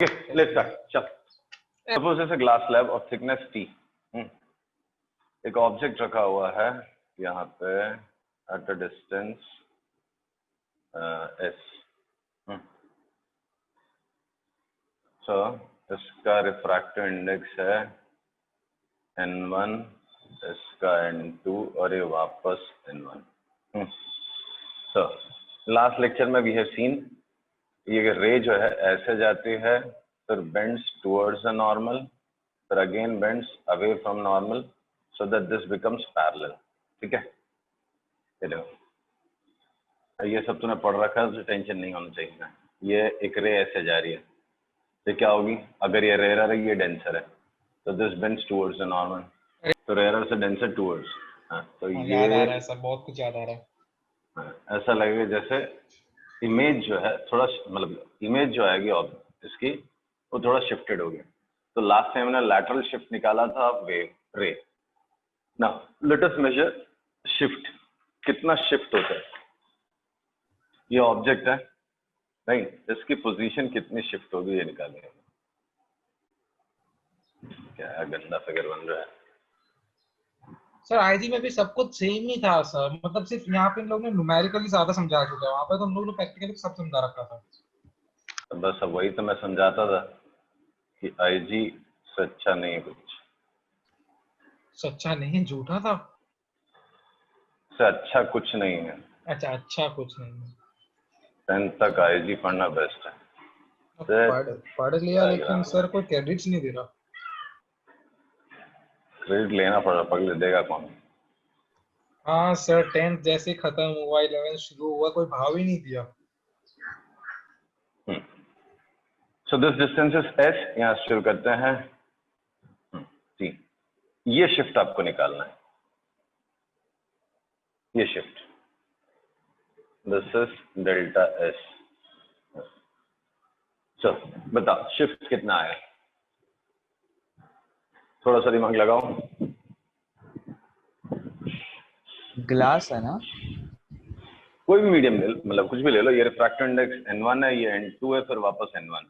Okay, let's start. चल. Suppose it's a glass slab of thickness T. एक object रखा हुआ है यहाँ पे at a distance S. So इसका रिफ्रैक्टिव इंडेक्स है N1, इसका N2 और ये वापस N1. So last lecture में we have seen ये रे जो है ऐसे जाती है फिर बेंड्स टुवर्ड्स द नॉर्मल फिर again bends away from normal so that this becomes parallel. ठीक है, ये देखो ये सब तूने पढ़ रखा है तो टेंशन नहीं होना चाहिए. ये एक रे ऐसे जा रही है तो क्या होगी, अगर ये रेयर है ये डेंसर है तो this bends towards the normal, तो रेयर से डेंसर टुवर्ड्स. तो ये याद आ रहा है सर, बहुत कुछ याद आ रहा है. ऐसा लगेगा जैसे इमेज जो है थोड़ा मतलब इमेज जो आएगी इसकी वो थोड़ा शिफ्टेड हो गया. तो लास्ट टाइम मैंने लैटरल शिफ्ट निकाला था wave ray. Now let us measure shift, कितना शिफ्ट होता है. ये ऑब्जेक्ट है नहीं, इसकी पोजीशन कितनी शिफ्ट होगी ये निकालेंगे. क्या गंदा फिगर बन रहा है सर. आईजी में भी सब कुछ सेम ही था सर, मतलब सिर्फ यहाँ पे इन लोगों ने न्यूमेरिकली ज्यादा समझा चुका है, वहाँ पे तो हम लोग ने प्रैक्टिकली सब समझा रखा था. तो बस अब वही तो मैं समझाता था कि आईजी से अच्छा नहीं है कुछ. सच्चा नहीं, झूठा था. से अच्छा कुछ नहीं है. अच्छा कुछ नहीं. 10th तक आईजी पढ़ना बेस्ट है. पढ़ लिया लेकिन सर कोई क्रेडिट्स नहीं दे रहा. क्रेडिट लेना पड़ रहा, पगले देगा कौन. हाँ सर, 10th जैसे खत्म हुआ 11th शुरू हुआ, कोई भाव ही नहीं दिया. So this distance is S. यहाँ शुरू करते हैं टी. ये शिफ्ट आपको निकालना है, ये shift. This is delta S. So बता शिफ्ट कितना आया, थोड़ा सा दिमाग लगाओ. ग्लास है ना, कोई भी मीडियम ले, मतलब कुछ भी ले लो. ये रिफ्रैक्टिव इंडेक्स N1 है, ये N2 है, फिर वापस N1.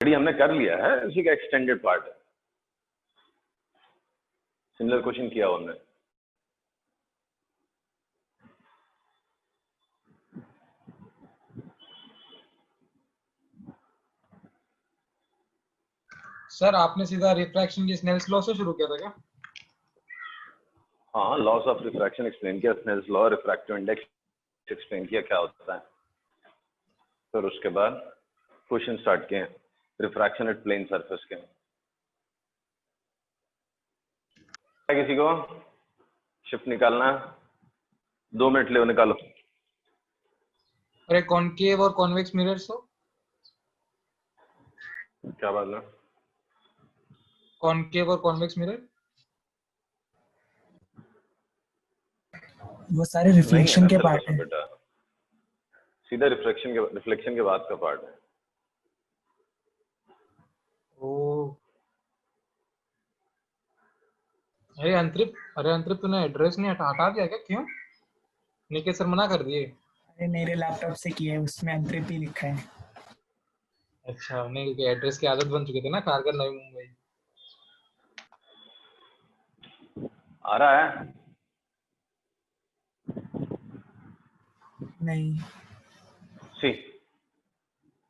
रेडी हमने कर लिया है, इसी का एक्सटेंडेड पार्ट है. सिमिलर क्वेश्चन किया हमने. सर आपने सीधा रिफ्रैक्शन की स्नेल्स लॉ से शुरू किया था क्या? हाँ, लॉस ऑफ रिफ्रैक्शन एक्सप्लेन किया, Snell's law, refractive index explain किया क्या होता है. फिर उसके बाद क्वेश्चन स्टार्ट किए रिफ्रैक्शन एट प्लेन सरफेस के. किसी को शिफ्ट निकालना, 2 मिनट ले निकालो. अरे कॉनकेव और कॉन्वेक्स मिरर्स हो. क्या बात है, कॉनकेव और कॉन्वेक्स मिरर वो सारे रिफ्लेक्शन के पार्ट है. बेटा सीधा रिफ्लेक्शन के बाद का पार्ट है. ओ अरे अंतरिप तूने एड्रेस नहीं हटा दिया क्या? क्यों? निकेत सर मना कर दिए? अरे मेरे लैपटॉप से किया है, उसमें अंतरिप ही लिखा है. अच्छा, नहीं क्योंकि एड्रेस की आदत बन चुकी थी ना, खारघर नवी मुंबई. आ रहा है नहीं. सी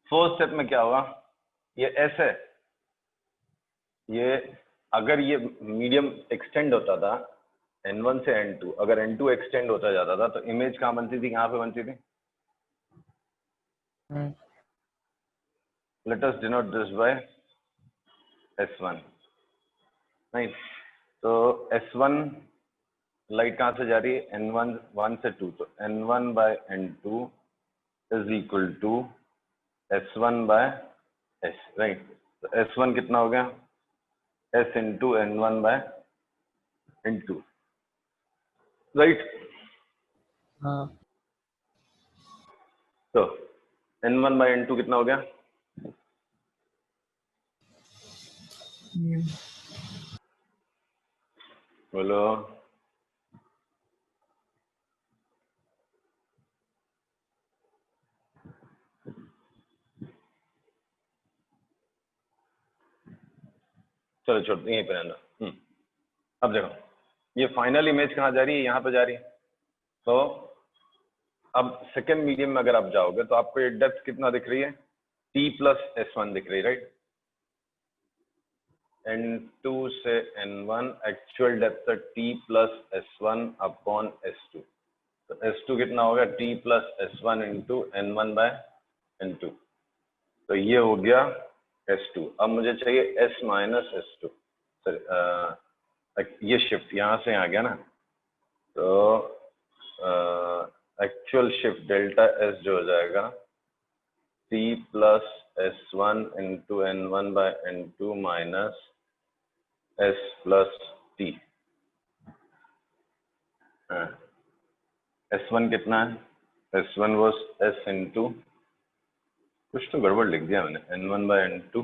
फर्स्ट स्टेप में क्या होगा, ये ऐसे, ये अगर ये मीडियम एक्सटेंड होता था N1 से N2, अगर N2 एक्सटेंड होता जाता था तो इमेज कहाँ बनती थी, यहाँ पे बनती थी. Let us denote this by S1. नहीं तो S1 लाइट कहाँ से जा रही है, N1 1 से 2, तो N1 by N2 is equal to S1 by S. Right, तो S1 कितना हो गया, S into N1 by N2. Right, हाँ. तो N1 by N2 कितना हो गया, बोलो. चलो छोड़ यहीं पे रहना। अब देखो ये फाइनल इमेज कहाँ जा रही है, यहाँ पे जा रही है। तो अब सेकेंड मीडियम में अगर आप जाओगे तो आपको ये डेप्थ कितना दिख रही है, t+s1 दिख रही है, राइट। n2 से n1 एक्चुअल डेप्थ है t+s1 अपॉन s2। तो s2 कितना होगा, t+s1 इंटू n1/n2। तो ये हो गया s2। अब मुझे चाहिए s-s2। सॉरी ये शिफ्ट यहाँ से आ गया ना, तो एक्चुअल शिफ्ट डेल्टा s जो हो जाएगा t+s1 into n1/n2 minus s+t। s1 कितना है, s1 वॉज s इंटू, कुछ तो गड़बड़ लिख दिया मैंने, n1/n2।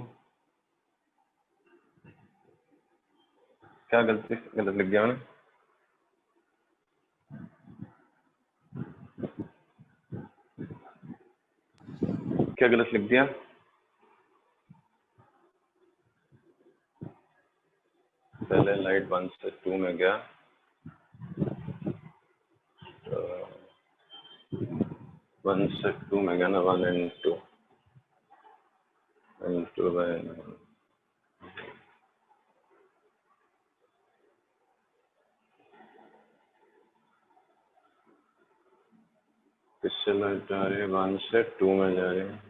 क्या गलत लिख दिया मैंने, क्या गलत लिख दिया, पहले लाइट 1 से 2 में गया, तो 1 से 2 में गया ना, 1 इंटू n2/n1। किससे लाइट आ रही है, 1 से 2 में जा रही है।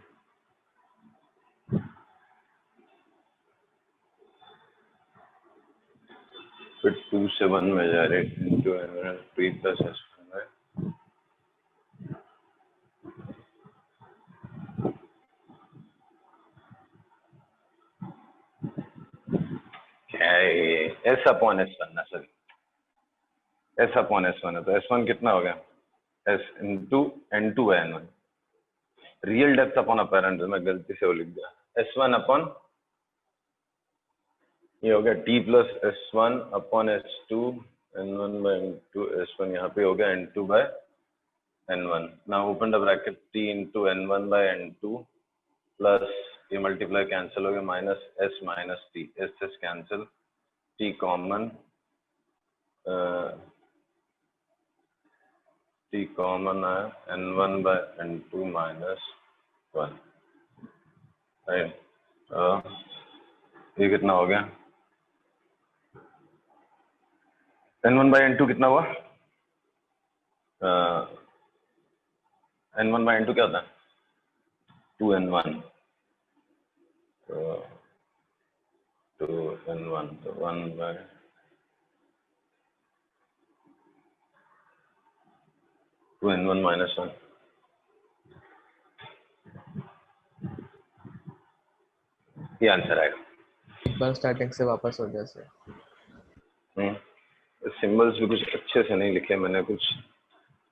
फिर 2 से 1 में जा रही है, इंटू t+s1। क्या है, s/s1 ना, सॉरी s/s1 है, तो s1 कितना हो गया, s into n2/n1। Real depth upon apparent, मैं गलती से वो लिख दिया, s1 अपॉन, ये हो गया t+s1 upon s2 n1/n2 s1, यहाँ पे हो गया n2/n1। Now open the bracket, t into n1/n2 plus ये मल्टीप्लाई कैंसिल हो गया, minus s s cancel, t common, t common है, n1/n2 माइनस 1। ये कितना हो गया, n1/n2 कितना हुआ, n1/n2 क्या होता है, 2n1, तो 2n1, तो 2n1 माइनस 1। ये आंसर आएगा। एक बार स्टार्टिंग से वापस हो जाए सर। सिंबल्स भी कुछ अच्छे से नहीं लिखे मैंने, कुछ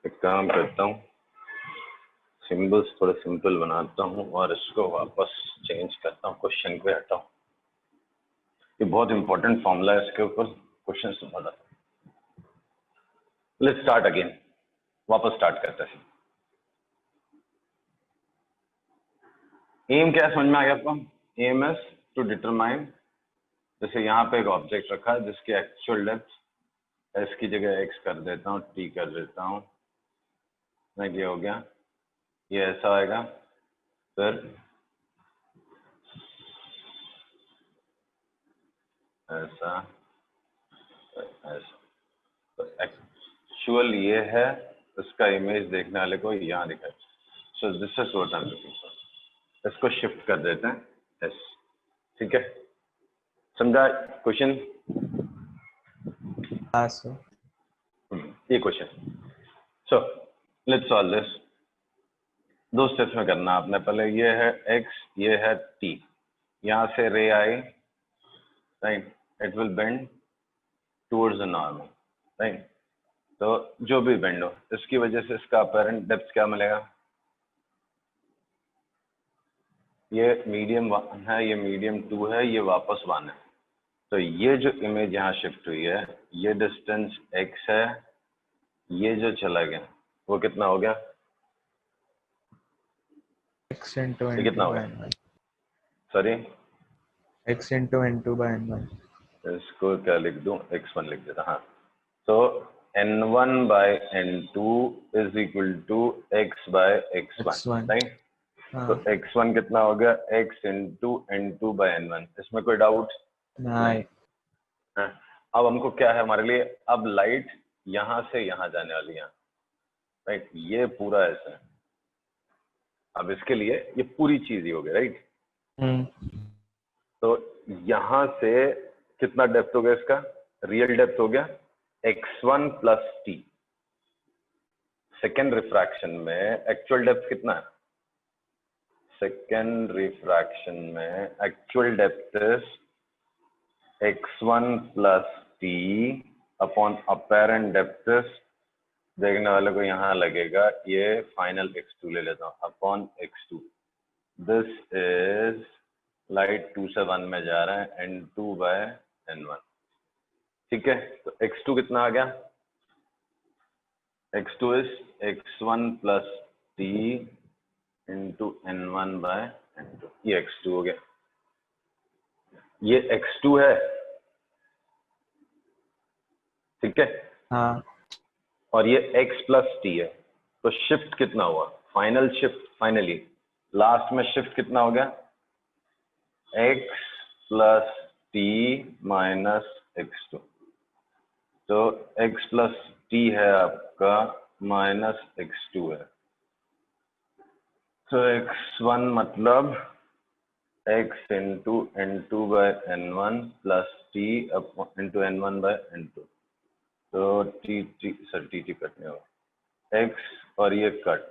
एक काम करता हूँ, सिंबल्स थोड़े सिंपल बनाता हूँ और इसको वापस चेंज करता हूँ, क्वेश्चन पे हटा हूँ। ये बहुत इंपॉर्टेंट फॉर्मूला है, इसके ऊपर क्वेश्चन से बता। लेट्स स्टार्ट अगेन, वापस स्टार्ट करते हैं। एम क्या समझ में आ गया आपको, एम इज टू डिटरमाइन, जैसे यहाँ पे एक ऑब्जेक्ट रखा है जिसकी एक्चुअल डेप्थ एस की जगह एक्स कर देता हूँ, टी कर देता हूँ, मैं ये हो गया, ये ऐसा आएगा, फिर ऐसा ऐसा, तो एक्चुअल ये है, इसका इमेज देखने वाले को यहाँ दिखाए। So this is what I am looking for. इसको शिफ्ट कर देते हैं एस, ठीक है, समझा क्वेश्चन? हाँ सर। ये question, so let's solve this. दो स्टेप्स में करना आपने, पहले ये है x, ये है t, यहाँ से ray i, right, it will bend towards the normal, right. तो जो भी बेंड हो, इसकी वजह से इसका अपेरेंट डेप्थ क्या मिलेगा, ये मीडियम 1 है, ये मीडियम 2 है, ये वापस 1 है। तो ये जो इमेज यहाँ शिफ्ट हुई है, ये डिस्टेंस x है, ये जो चला गया वो कितना हो गया, x into ये कितना हो गया, n2/n1। Sorry x into n2/n1। इसको क्या लिख दूं, x1 लिख देता, हाँ। तो n1 by n2 is equal to x by x1, x1 right. हाँ तो x1 कितना हो गया, x into n2 by n1, इसमें कोई डाउट नहीं हाँ। अब हमको क्या है हमारे लिए, अब लाइट यहाँ से यहाँ जाने वाली है, राइट, ये पूरा ऐसा है। अब इसके लिए ये पूरी चीज ही हो गई, राइट। तो यहां से कितना डेप्थ हो गया इसका, रियल डेप्थ हो गया x1 plus t। Second refraction में एक्चुअल डेप्थ कितना है, सेकेंड रिफ्रैक्शन में actual depth is x1 plus t upon apparent depth is, देखने वाले को यहाँ लगेगा ये फाइनल x2 ले लेता हूँ upon x2। This is light 2 से 1 में जा रहा है n2 by n1, ठीक है। तो x2 कितना आ गया, x2 is x1 plus t into n1 by n2, ये x2 हो गया, ये x2 है, ठीक है। हाँ और ये x प्लस टी है, तो शिफ्ट कितना हुआ, फाइनल शिफ्ट, फाइनली लास्ट में शिफ्ट कितना हो गया, x plus T minus x2। तो x प्लस टी है आपका माइनस x2 है, तो x1 मतलब x into n2 by n1 plus t into n1 by n2। तो टी कटने होगा x और ये कट,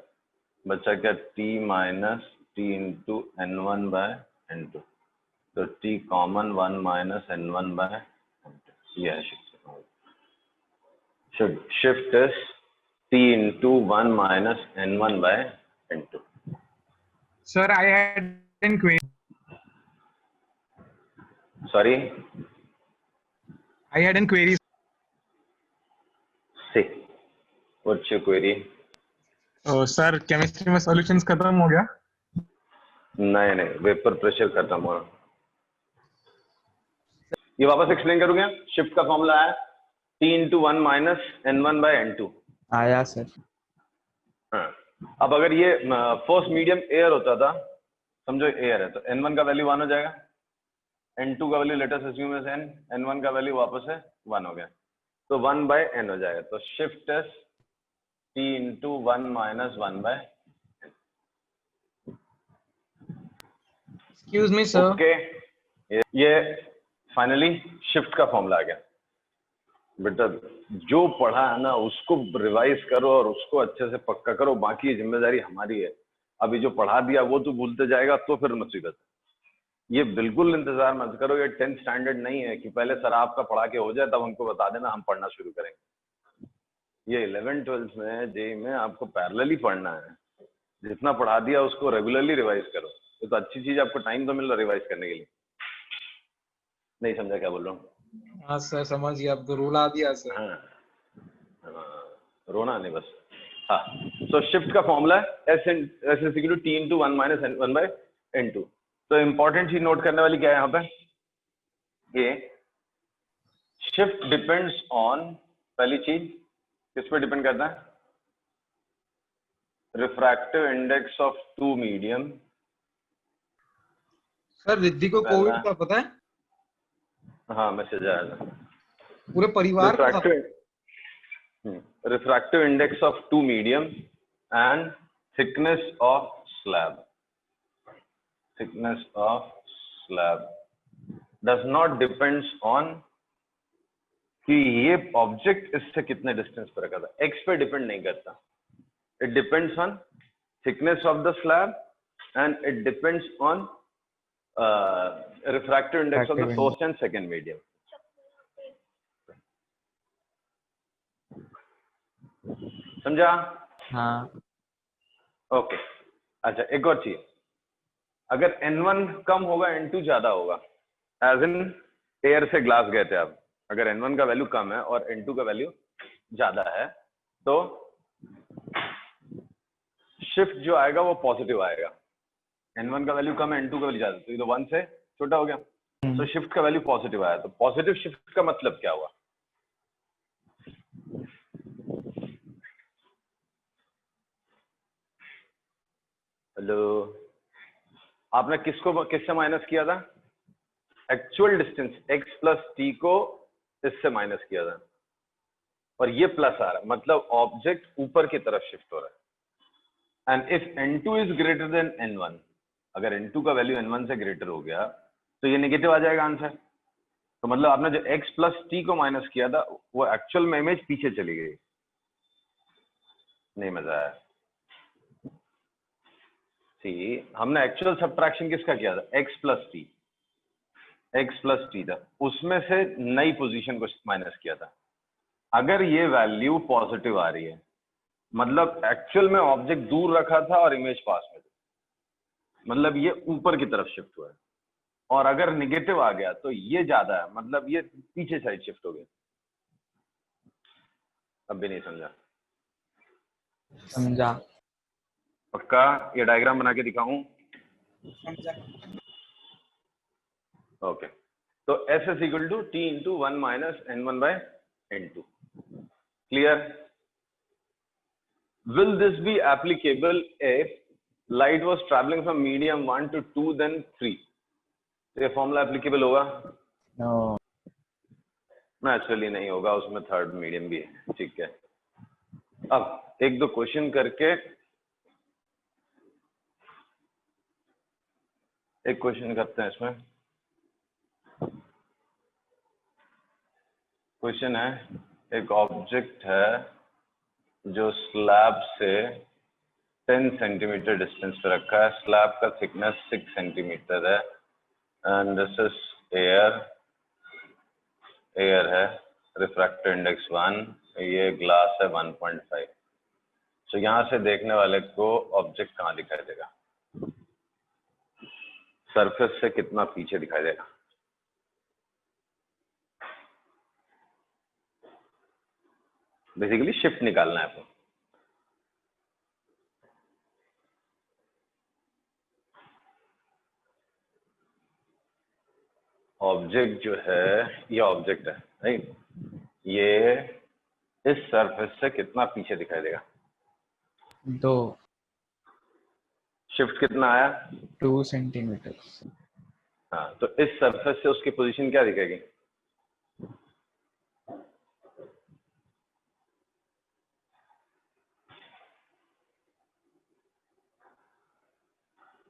बचा क्या t minus t into n1 by n2। तो t common 1 minus n1 by n2, ये है shift is t into 1 minus n1 by n2। Sir, I had an query. Sorry? I had an query. Say, what's your query? Sir chemistry में solutions खत्म हो गया? नहीं, vapour pressure खत्म हुआ। ये वापस एक्सप्लेन करूंगा। शिफ्ट का फॉर्मूला है t into 1 minus n1 by n2। आया सर। हाँ, अब अगर ये फर्स्ट मीडियम एयर होता था, समझो एयर है, तो n1 का वैल्यू 1 हो जाएगा, n2 का value latest assume as n, n1 का वैल्यू वापस है 1 हो गया, तो 1 बाय n हो जाएगा। तो shift is t into 1 minus 1 by excuse me sir. Okay, ये फाइनली शिफ्ट का फॉर्मूला आ गया। बेटा जो पढ़ा है ना उसको रिवाइज करो और उसको अच्छे से पक्का करो, बाकी जिम्मेदारी हमारी है। अभी जो पढ़ा दिया वो तो भूलते जाएगा तो फिर मुसीबत है। ये बिल्कुल इंतजार मत करो, ये 10th स्टैंडर्ड नहीं है कि पहले सर आपका पढ़ा के हो जाए तब हमको बता देना हम पढ़ना शुरू करेंगे। ये 11th 12th में जेई में आपको पैरेलली पढ़ना है। जितना पढ़ा दिया उसको रेगुलरली रिवाइज करो। ये तो अच्छी चीज, आपको टाइम तो मिल रहा है रिवाइज करने के लिए। नहीं समझा क्या बोल रहा हूँ? हाँ सर समझ गया, अब तो रुला दिया सर। हाँ, रोना नहीं बस। हाँ, तो शिफ्ट का फॉर्मूला है S is equal to t into 1 minus n1 by n2। तो इंपॉर्टेंट चीज नोट करने वाली क्या है यहाँ पे, ये शिफ्ट डिपेंड्स ऑन, पहली चीज किस पे डिपेंड करता है, refractive index of two medium. Sir Riddhi को कोविड का पता है? हाँ, मैसेज आया था। पूरे परिवार को था। Refractive index of two medium and thickness of slab. Thickness of slab does not depends on कि ये ऑब्जेक्ट इससे कितने डिस्टेंस पर रखा था, x पे डिपेंड नहीं करता। It depends on thickness of the slab and it depends on refractive index of the first and second medium. समझा? हाँ ओके। अच्छा, एक और चीज, अगर n1 कम होगा n2 ज्यादा होगा, एज इन एयर से ग्लास गए थे आप, अगर n1 का वैल्यू कम है और n2 का वैल्यू ज्यादा है तो शिफ्ट जो आएगा वो पॉजिटिव आएगा। n1 का वैल्यू कम है, n2 का वैल्यू ज्यादा, तो ये तो 1 से छोटा हो गया। तो शिफ्ट का वैल्यू पॉजिटिव आया, तो पॉजिटिव शिफ्ट का मतलब क्या हुआ? हेलो, आपने किससे माइनस किया था? Actual distance x plus T को इससे माइनस किया था, और ये प्लस आ रहा है, मतलब ऑब्जेक्ट ऊपर की तरफ शिफ्ट हो रहा है। And if n2 is greater than n1, अगर n2 का वैल्यू n1 से ग्रेटर हो गया तो ये नेगेटिव आ जाएगा आंसर। तो मतलब आपने जो x प्लस टी को माइनस किया था वो एक्चुअल में इमेज पीछे चली गई। नहीं मजा आया। हमने एक्चुअल सब्ट्रैक्शन किसका किया था? x प्लस टी था, उसमें से नई पोजीशन को माइनस किया था। अगर ये वैल्यू पॉजिटिव आ रही है मतलब एक्चुअल में ऑब्जेक्ट दूर रखा था और इमेज पास में थी, मतलब ये ऊपर की तरफ शिफ्ट हुआ है। और अगर निगेटिव आ गया तो ये ज्यादा है, मतलब ये पीछे साइड शिफ्ट हो गया। अब भी नहीं समझा? समझा। पक्का? ये डायग्राम बना के दिखाऊं? समझा। ओके, तो S is equal to T into 1 minus N1 by N2. Clear? Will this be applicable if light was traveling from medium 1 to 2 then 3? ये फॉर्मूला एप्लीकेबल होगा? नो। नेचुरली नहीं होगा, उसमें थर्ड मीडियम भी है। ठीक है, अब एक दो क्वेश्चन करके, एक क्वेश्चन करते हैं इसमें। क्वेश्चन है, एक ऑब्जेक्ट है जो स्लैब से 10 सेंटीमीटर डिस्टेंस पे रखा है। स्लैब का थिकनेस 6 सेंटीमीटर है एंड दिस इज एयर है, रिफ्रैक्टिव इंडेक्स 1, ये ग्लास है 1.5। तो यहाँ से देखने वाले को ऑब्जेक्ट कहाँ दिखाई देगा? सरफेस से कितना पीछे दिखाई देगा? बेसिकली शिफ्ट निकालना है आपको। ऑब्जेक्ट जो है, ये ऑब्जेक्ट है राइट, ये इस सरफेस से कितना पीछे दिखाई देगा? 2 शिफ्ट कितना आया? 2 सेंटीमीटर। हाँ, तो इस सरफेस से उसकी पोजीशन क्या दिखेगी?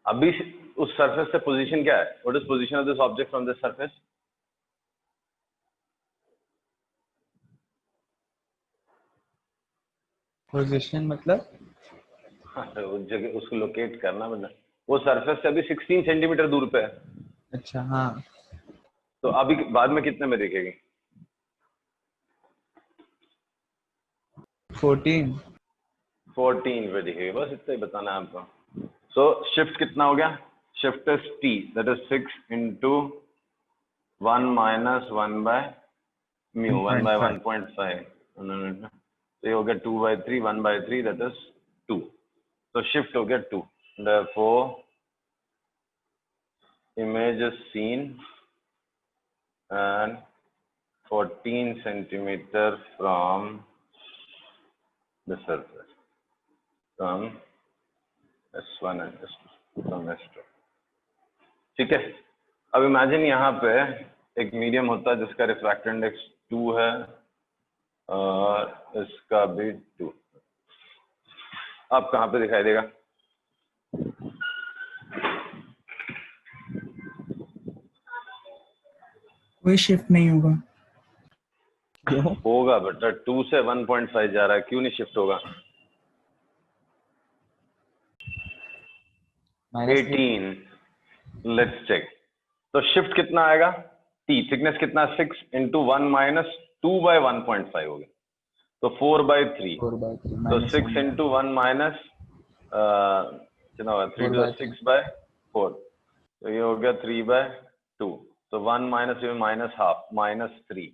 अभी उस सरफेस से पोजीशन क्या है? What is position of this object from this surface? Position मतलब हाँ, तो उस जगह उसको लोकेट करना, मतलब वो सरफेस से अभी 16 सेंटीमीटर दूर पे है, अच्छा हाँ, तो अभी बाद में कितने में दिखेगी? 14 पे दिखेगी। बस इतना ही बताना है आपको। सो शिफ्ट कितना हो गया? Shift is t, that is 6 into 1 minus 1 by mu, 1 by 1.5, तो ये हो गया 2 by 3, 1 by 3, दैट इज 2। तो शिफ्ट हो गया 2, therefore image is seen and 14 centimeter from the surface, from S1 and S2, from S2। ठीक है, अब इमेजिन यहाँ पे एक मीडियम होता है जिसका रिफ्रैक्टिव इंडेक्स 2 है और इसका भी 2। अब कहाँ पे दिखाई देगा? कोई शिफ्ट नहीं होगा। क्यों? होगा बेटा, 2 से 1.5 जा रहा है, क्यों नहीं शिफ्ट होगा? 18, लेट्स चेक। तो शिफ्ट कितना आएगा? t, थिकनेस कितना? 6 into 1 minus 2 by 1.5 हो गया, तो 4 by 3, 4/3 तो 6 into 1 minus कितना होगा? 3 to 6 by 4, तो ये हो गया 3 by 2, तो 1 minus ये minus half, minus 3,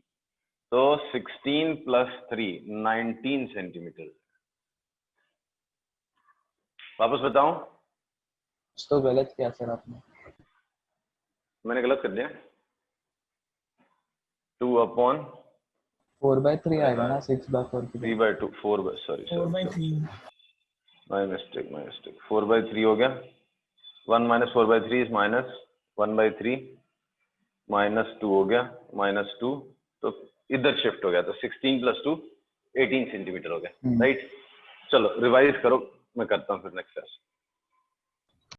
तो 16 plus 3, 19 सेंटीमीटर। वापस बताऊं? तो गलत किया सर आपने। मैंने गलत कर दिया? 2/4 4/3 आएगा ना, 6/4 की 3/2 4 by सॉरी 4/3 माय मिस्टेक 4/3 हो गया। 1 - 4/3 इज -1/3 -2 हो गया -2, तो इधर शिफ्ट हो गया, तो 16 + 2 18 सेंटीमीटर हो गया, राइट। चलो रिवाइज करो, मैं करता हूँ फिर नेक्स्ट क्लास।